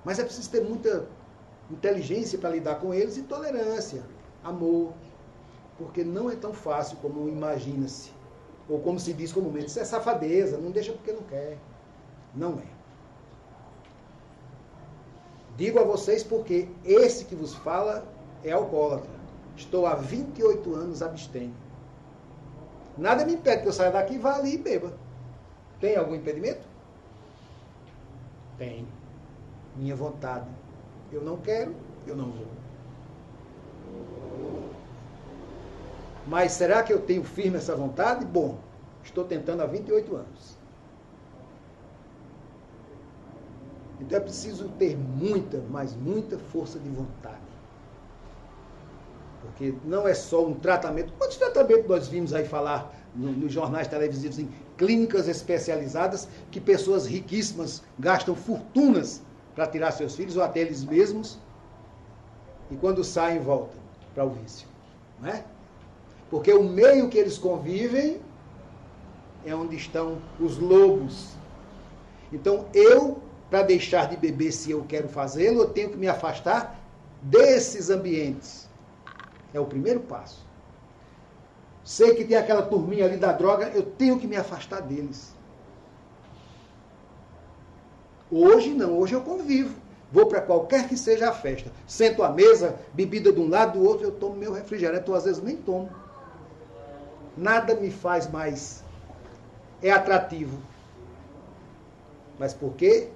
Mas é preciso ter muita inteligência para lidar com eles e tolerância, amor. Porque não é tão fácil como imagina-se. Ou como se diz comumente, isso é safadeza, não deixa porque não quer. Não é. Digo a vocês porque esse que vos fala é alcoólatra. Estou há 28 anos abstêmio. Nada me impede que eu saia daqui e vá ali e beba. Tem algum impedimento? Tem. Minha vontade. Eu não quero, eu não vou. Mas será que eu tenho firme essa vontade? Bom, estou tentando há 28 anos. Então é preciso ter muita, mas muita força de vontade. Porque não é só um tratamento. Quantos tratamentos nós vimos aí falar nos jornais televisivos em clínicas especializadas que pessoas riquíssimas gastam fortunas para tirar seus filhos ou até eles mesmos e quando saem voltam para o vício, não é? Porque o meio que eles convivem é onde estão os lobos. Então eu, para deixar de beber, se eu quero fazê-lo, eu tenho que me afastar desses ambientes. É o primeiro passo. Sei que tem aquela turminha ali da droga, eu tenho que me afastar deles. Hoje não, hoje eu convivo. Vou para qualquer que seja a festa. Sento à mesa, bebida de um lado, do outro, eu tomo meu refrigerante, ou às vezes nem tomo. Nada me faz mais. É atrativo. Mas por quê?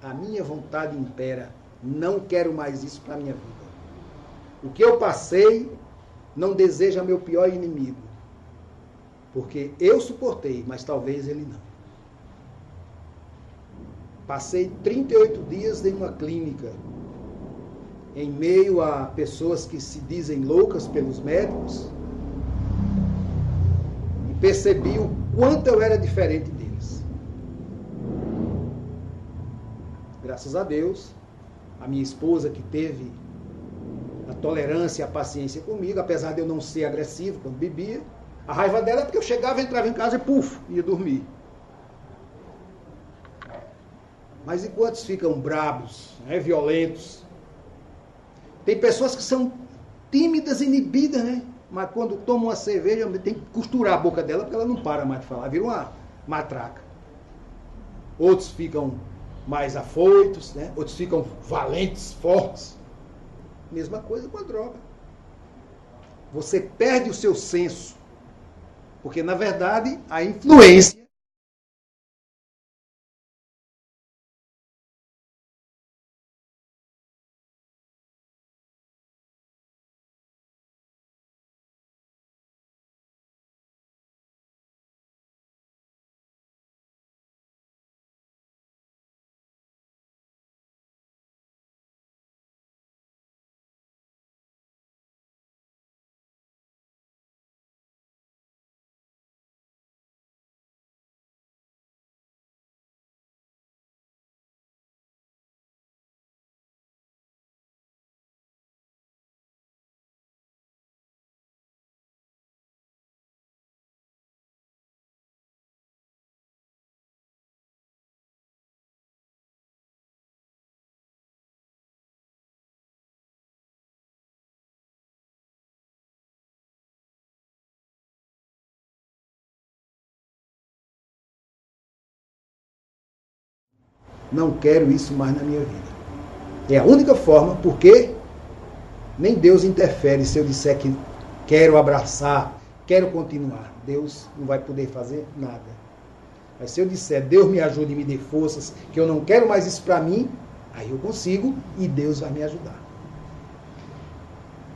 A minha vontade impera. Não quero mais isso para a minha vida. O que eu passei não deseja meu pior inimigo. Porque eu suportei, mas talvez ele não. Passei 38 dias em uma clínica, em meio a pessoas que se dizem loucas pelos médicos, e percebi o quanto eu era diferente deles. Graças a Deus, a minha esposa que teve a tolerância e a paciência comigo, apesar de eu não ser agressivo quando bebia, a raiva dela é porque eu chegava, entrava em casa e puf, ia dormir. Mas e quantos ficam brabos, né, violentos? Tem pessoas que são tímidas, inibidas, né? Mas quando tomam uma cerveja, tem que costurar a boca dela porque ela não para mais de falar, vira uma matraca. Outros ficam mais afoitos, né? Outros ficam valentes, fortes. Mesma coisa com a droga. Você perde o seu senso, porque na verdade a influência Não quero isso mais na minha vida. É a única forma, porque nem Deus interfere se eu disser que quero abraçar, quero continuar. Deus não vai poder fazer nada. Mas se eu disser, Deus me ajude e me dê forças, que eu não quero mais isso para mim, aí eu consigo e Deus vai me ajudar.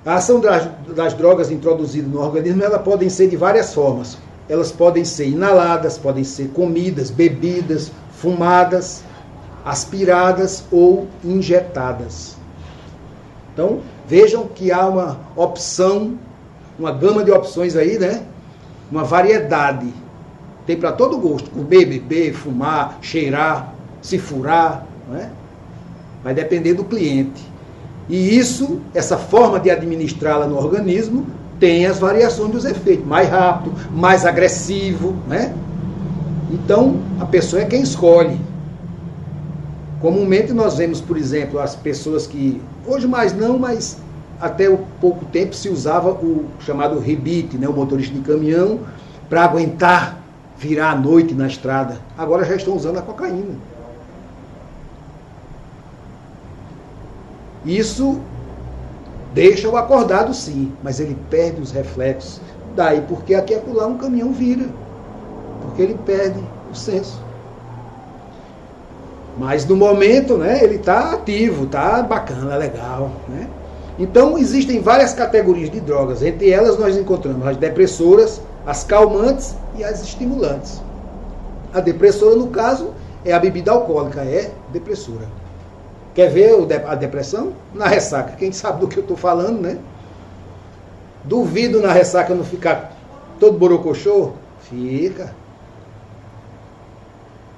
A ação das drogas introduzidas no organismo, elas podem ser de várias formas. Elas podem ser inaladas, podem ser comidas, bebidas, fumadas, aspiradas ou injetadas. Então, vejam que há uma opção, uma gama de opções aí, né? Uma variedade. Tem para todo gosto. Comer, beber, fumar, cheirar, se furar, não é? Vai depender do cliente. E isso, essa forma de administrá-la no organismo, tem as variações dos efeitos. Mais rápido, mais agressivo, né? Então, a pessoa é quem escolhe. Comumente nós vemos, por exemplo, as pessoas que, hoje mais não, mas até pouco tempo se usava o chamado rebite, né? O motorista de caminhão, para aguentar virar à noite na estrada. Agora já estão usando a cocaína. Isso deixa o acordado, sim, mas ele perde os reflexos. Daí porque aqui e acolá um caminhão vira, porque ele perde o senso. Mas no momento, né, ele está ativo, está bacana, legal, né? Então existem várias categorias de drogas. Entre elas nós encontramos as depressoras, as calmantes e as estimulantes. A depressora, no caso, é a bebida alcoólica, é depressora. Quer ver a depressão? Na ressaca. Quem sabe do que eu estou falando, né? Duvido na ressaca não ficar todo borocochô? Fica.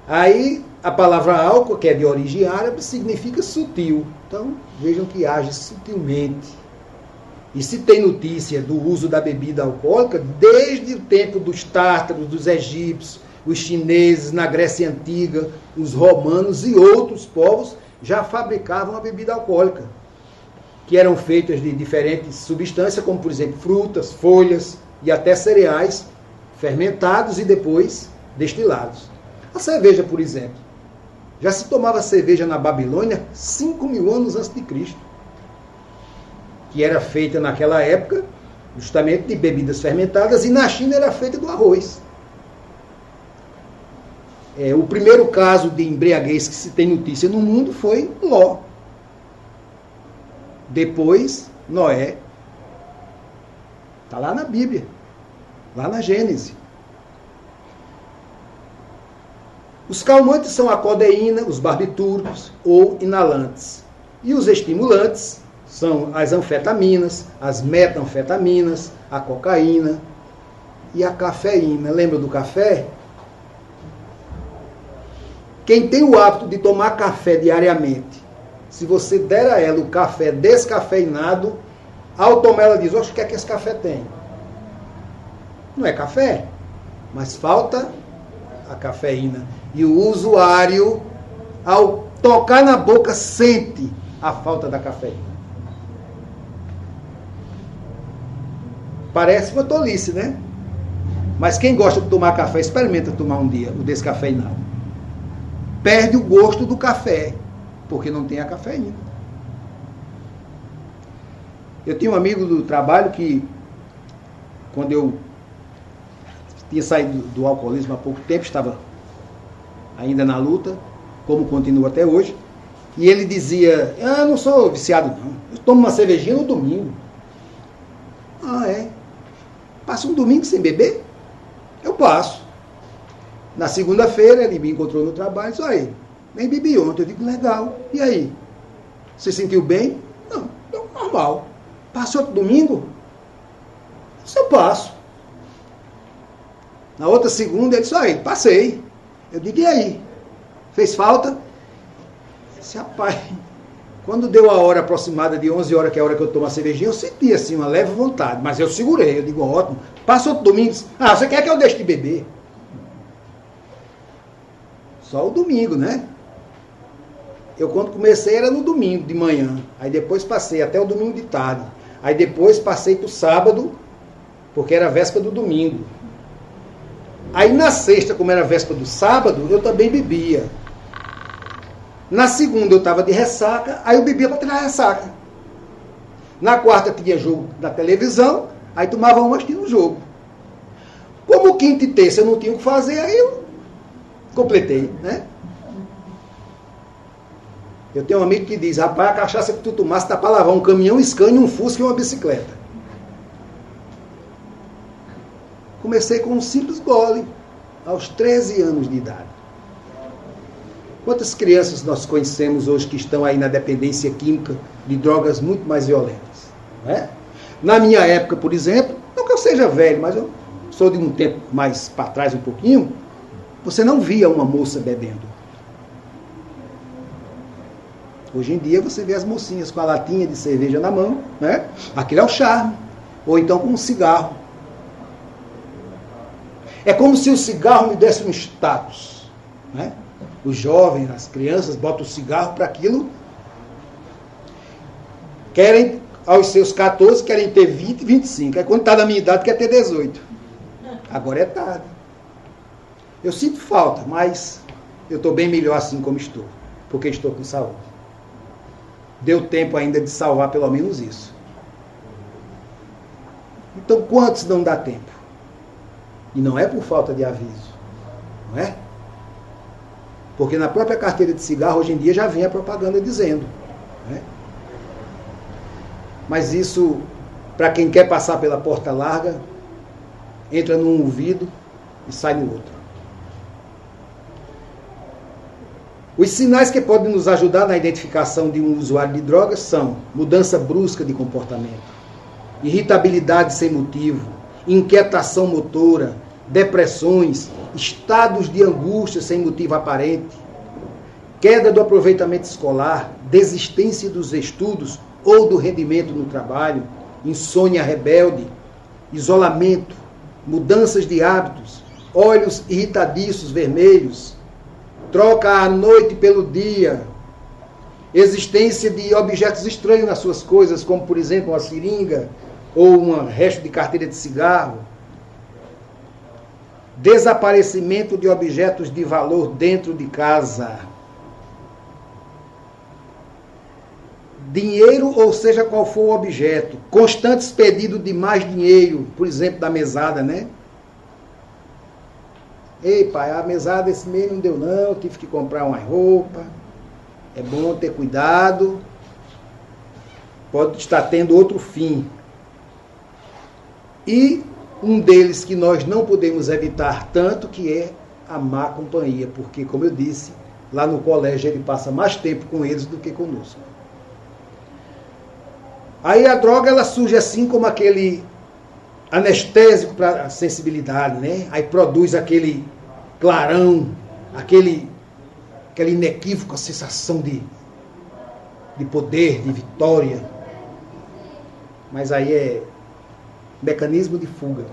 Aí, a palavra álcool, que é de origem árabe, significa sutil. Então, vejam que age sutilmente. E se tem notícia do uso da bebida alcoólica, desde o tempo dos tártaros, dos egípcios, os chineses, na Grécia Antiga, os romanos e outros povos, já fabricavam a bebida alcoólica, que eram feitas de diferentes substâncias, como, por exemplo, frutas, folhas e até cereais fermentados e depois destilados. A cerveja, por exemplo. Já se tomava cerveja na Babilônia 5.000 anos antes de Cristo, que era feita naquela época justamente de bebidas fermentadas, e na China era feita do arroz. O primeiro caso de embriaguez que se tem notícia no mundo foi Ló. Depois, Noé. Está lá na Bíblia, lá na Gênesis. Os calmantes são a codeína, os barbitúricos ou inalantes. E os estimulantes são as anfetaminas, as metanfetaminas, a cocaína e a cafeína. Lembra do café? Quem tem o hábito de tomar café diariamente, se você der a ela o café descafeinado, ao tomar ela diz, oxe, o que é que esse café tem? Não é café, mas falta a cafeína. E o usuário, ao tocar na boca, sente a falta da cafeína. Parece uma tolice, né? Mas quem gosta de tomar café, experimenta tomar um dia o descafeinado. Perde o gosto do café, porque não tem a cafeína. Eu tinha um amigo do trabalho que, quando eu tinha saído do alcoolismo há pouco tempo, estava ainda na luta, como continua até hoje, e ele dizia, eu não sou viciado não, eu tomo uma cervejinha no domingo. Ah, é? Passa um domingo sem beber? Eu passo. Na segunda-feira ele me encontrou no trabalho e disse, aí, nem bebi ontem. Eu digo, legal, e aí? Você sentiu bem? Não, normal. Passou outro domingo? Isso eu passo. Na outra segunda ele disse, aí, passei. Eu digo, e aí? Fez falta? Eu disse, rapaz, quando deu a hora aproximada de 11 horas, que é a hora que eu tomo a cervejinha, eu senti assim uma leve vontade, mas eu segurei. Eu digo, ótimo. Passou outro domingo, você quer que eu deixe de beber? Só o domingo, né? Eu quando comecei era no domingo de manhã, aí depois passei até o domingo de tarde, aí depois passei para o sábado, porque era a véspera do domingo. Aí na sexta, como era a véspera do sábado, eu também bebia. Na segunda eu estava de ressaca, aí eu bebia para tirar a ressaca. Na quarta tinha jogo na televisão, aí tomava uma, tinha um jogo. Como quinta e terça eu não tinha o que fazer, aí eu completei, né? Eu tenho um amigo que diz, rapaz, a cachaça que tu tomasse dá para lavar um caminhão, Scania, um Fusca e uma bicicleta. Comecei com um simples gole, aos 13 anos de idade. Quantas crianças nós conhecemos hoje que estão aí na dependência química de drogas muito mais violentas? Não é? Na minha época, por exemplo, não que eu seja velho, mas eu sou de um tempo mais para trás um pouquinho, você não via uma moça bebendo. Hoje em dia você vê as mocinhas com a latinha de cerveja na mão, né? Aquilo é o charme. Ou então com um cigarro. É como se o cigarro me desse um status, né? Os jovens, as crianças botam o cigarro para aquilo. Querem, aos seus 14, querem ter 20, 25. Aí quando está na minha idade, quer ter 18. Agora é tarde. Eu sinto falta, mas eu estou bem melhor assim como estou. Porque estou com saúde. Deu tempo ainda de salvar pelo menos isso. Então quantos não dá tempo? E não é por falta de aviso. Não é? Porque na própria carteira de cigarro, hoje em dia, já vem a propaganda dizendo. Né? Mas isso, para quem quer passar pela porta larga, entra num ouvido e sai no outro. Os sinais que podem nos ajudar na identificação de um usuário de drogas são mudança brusca de comportamento, irritabilidade sem motivo, inquietação motora, depressões, estados de angústia sem motivo aparente, queda do aproveitamento escolar, desistência dos estudos ou do rendimento no trabalho, insônia rebelde, isolamento, mudanças de hábitos, olhos irritadiços vermelhos, troca a noite pelo dia, existência de objetos estranhos nas suas coisas, como por exemplo uma seringa ou um resto de carteira de cigarro, desaparecimento de objetos de valor dentro de casa, dinheiro, ou seja qual for o objeto, constantes pedidos de mais dinheiro, por exemplo da mesada, né? Ei, pai, a mesada esse mês não deu não, tive que comprar uma roupa. É bom ter cuidado. Pode estar tendo outro fim. E um deles que nós não podemos evitar tanto, que é a má companhia. Porque, como eu disse, lá no colégio ele passa mais tempo com eles do que conosco. Aí a droga, ela surge assim como aquele anestésico para a sensibilidade, né? Aí produz aquele clarão, aquela inequívoca sensação de poder, de vitória. Mas aí é mecanismo de fuga.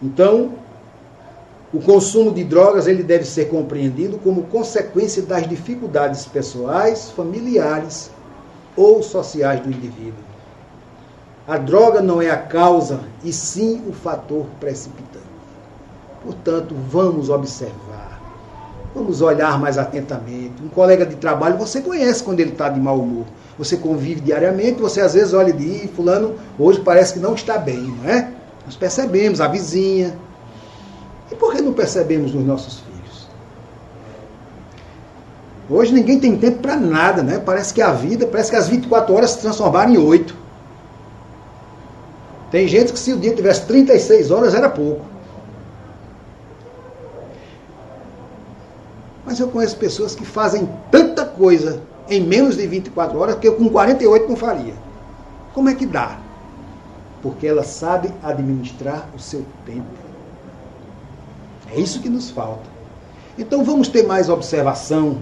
Então, o consumo de drogas ele deve ser compreendido como consequência das dificuldades pessoais, familiares ou sociais do indivíduo. A droga não é a causa, e sim o fator precipitante. Portanto, vamos observar, vamos olhar mais atentamente. Um colega de trabalho, você conhece quando ele está de mau humor. Você convive diariamente, você às vezes olha e diz, fulano hoje parece que não está bem, não é? Nós percebemos, a vizinha. E por que não percebemos nos nossos filhos? Hoje ninguém tem tempo para nada, né? Parece que a vida, parece que as 24 horas se transformaram em 8. Tem gente que se o dia tivesse 36 horas era pouco. Mas eu conheço pessoas que fazem tanta coisa em menos de 24 horas que eu com 48 não faria. Como é que dá? Porque ela sabe administrar o seu tempo. É isso que nos falta. Então vamos ter mais observação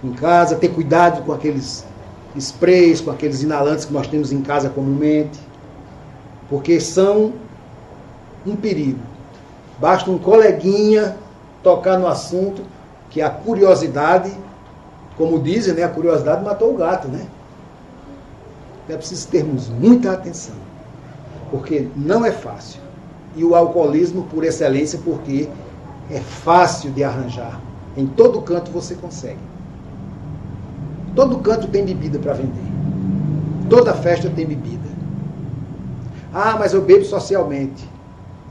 em casa, ter cuidado com aqueles sprays, com aqueles inalantes que nós temos em casa comumente, porque são um perigo. Basta um coleguinha tocar no assunto que a curiosidade, como dizem, né, a curiosidade matou o gato, né? É preciso termos muita atenção, porque não é fácil. E o alcoolismo, por excelência, porque é fácil de arranjar, Em todo canto você consegue. Todo canto tem bebida para vender. Toda festa tem bebida. Ah, mas eu bebo socialmente.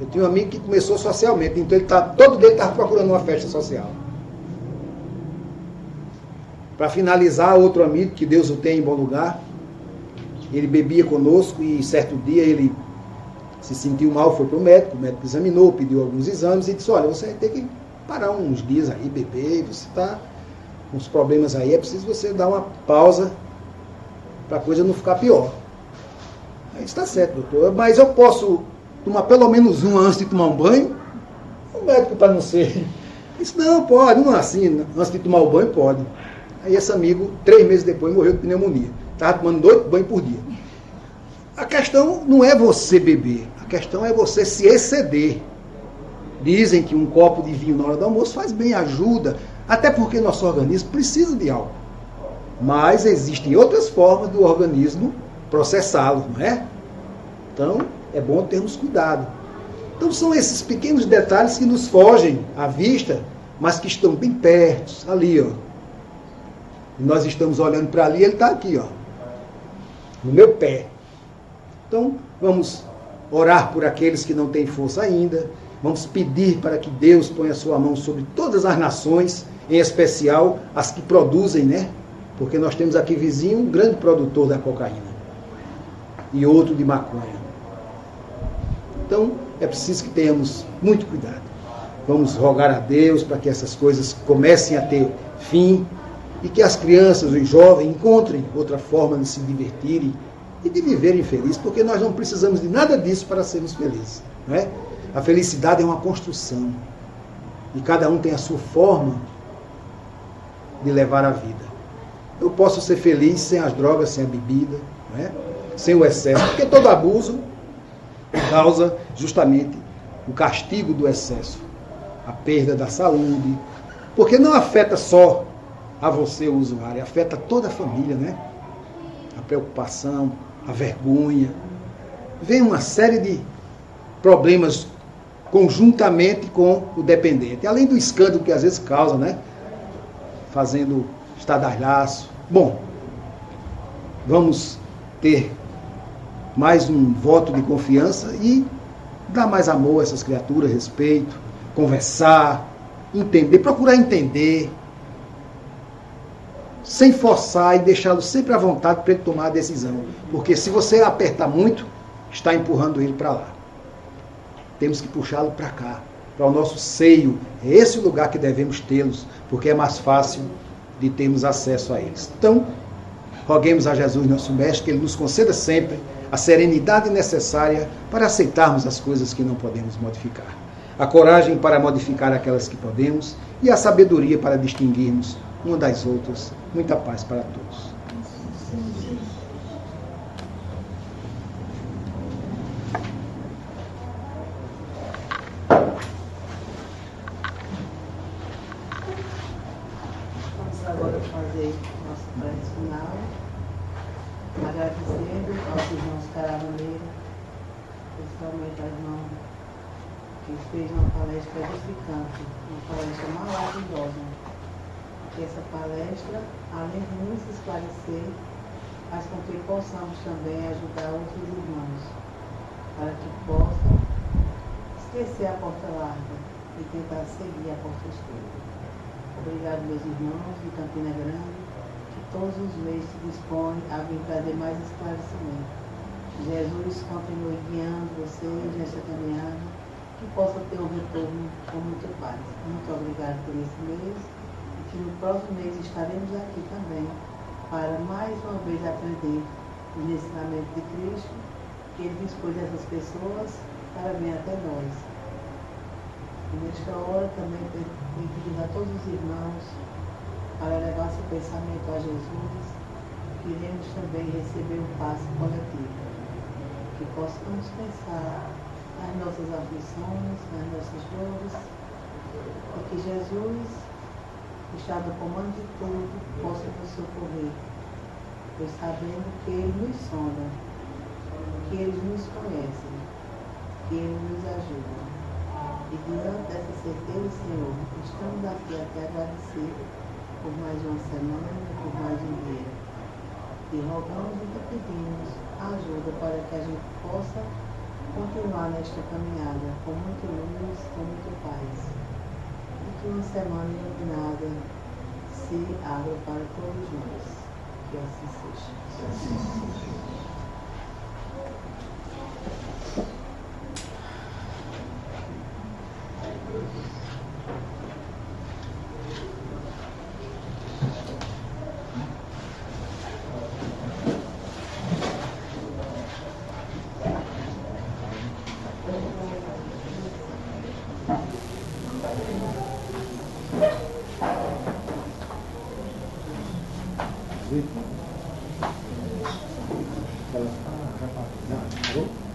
Eu tinha um amigo que começou socialmente, então todo dia ele estava procurando uma festa social. Para finalizar, outro amigo, que Deus o tenha em bom lugar, ele bebia conosco e certo dia ele se sentiu mal, foi para o médico examinou, pediu alguns exames e disse, olha, você vai ter que parar uns dias aí, beber, você está com uns problemas aí, é preciso você dar uma pausa para a coisa não ficar pior. Aí está certo, doutor, mas eu posso tomar pelo menos uma antes de tomar um banho? O médico, para não ser, disse, não, pode, não é assim, antes de tomar o banho pode. Aí esse amigo, 3 meses depois, morreu de pneumonia. Estava tomando 8 banhos por dia. A questão não é você beber, a questão é você se exceder. Dizem que um copo de vinho na hora do almoço faz bem, ajuda, até porque nosso organismo precisa de álcool. Mas existem outras formas do organismo processá-lo, não é? Então, é bom termos cuidado. Então, são esses pequenos detalhes que nos fogem à vista, mas que estão bem perto, ali, ó. E nós estamos olhando para ali, ele está aqui, ó, no meu pé. Então, vamos orar por aqueles que não têm força ainda. Vamos pedir para que Deus ponha a sua mão sobre todas as nações, em especial as que produzem, né? Porque nós temos aqui vizinho um grande produtor da cocaína e outro de maconha. Então, é preciso que tenhamos muito cuidado. Vamos rogar a Deus para que essas coisas comecem a ter fim e que as crianças, os jovens, encontrem outra forma de se divertirem e de viverem felizes, porque nós não precisamos de nada disso para sermos felizes, não é? A felicidade é uma construção e cada um tem a sua forma de levar a vida. Eu posso ser feliz sem as drogas, sem a bebida, não é? Sem o excesso, porque todo abuso causa justamente o castigo do excesso, a perda da saúde, porque não afeta só a você, o usuário, afeta toda a família, né? A preocupação, a vergonha, vem uma série de problemas conjuntamente com o dependente, além do escândalo que às vezes causa, né? Fazendo estardalhaço. Bom, vamos ter mais um voto de confiança e dar mais amor a essas criaturas, respeito, conversar, entender, procurar entender, sem forçar e deixá-lo sempre à vontade para ele tomar a decisão. Porque se você apertar muito, está empurrando ele para lá. Temos que puxá-lo para cá, para o nosso seio. É esse o lugar que devemos tê-los, porque é mais fácil de termos acesso a eles. Então, roguemos a Jesus, nosso Mestre, que Ele nos conceda sempre a serenidade necessária para aceitarmos as coisas que não podemos modificar, a coragem para modificar aquelas que podemos e a sabedoria para distinguirmos uma das outras. Muita paz para todos. Vamos agora fazer nossa prece final, agradecendo aos irmãos Caramaneiros, principalmente ao irmão que fez uma palestra edificante, uma palestra maravilhosa. Que essa palestra, além de nos esclarecer, faz com que possamos também ajudar outros irmãos, para que possam esquecer a porta larga e tentar seguir a porta escura. Obrigado, meus irmãos de Campina Grande, que todos os meses se dispõem a vir trazer mais esclarecimento. Jesus continue guiando vocês nessa caminhada, que possa ter um retorno com muita paz. Muito obrigado por esse mês, e que no próximo mês estaremos aqui também, para mais uma vez aprender o ensinamento de Cristo, que Ele dispôs essas pessoas para vir até nós. E nesta hora também tenho pedido a todos os irmãos para levar seu pensamento a Jesus, que iremos também receber um passe coletivo, que possamos pensar nas nossas aflições, nas nossas dores, e que Jesus, que está no comando de tudo, possa nos socorrer, pois sabendo que Ele nos sonda, que Ele nos conhece, que Ele nos ajuda. E diante dessa certeza, Senhor, estamos aqui até agradecer por mais uma semana, por mais um dia. E rogamos e te pedimos ajuda para que a gente possa continuar nesta caminhada com muita luz, com muita paz. E que uma semana iluminada se abra para todos nós. Que assim seja. Ela já parou?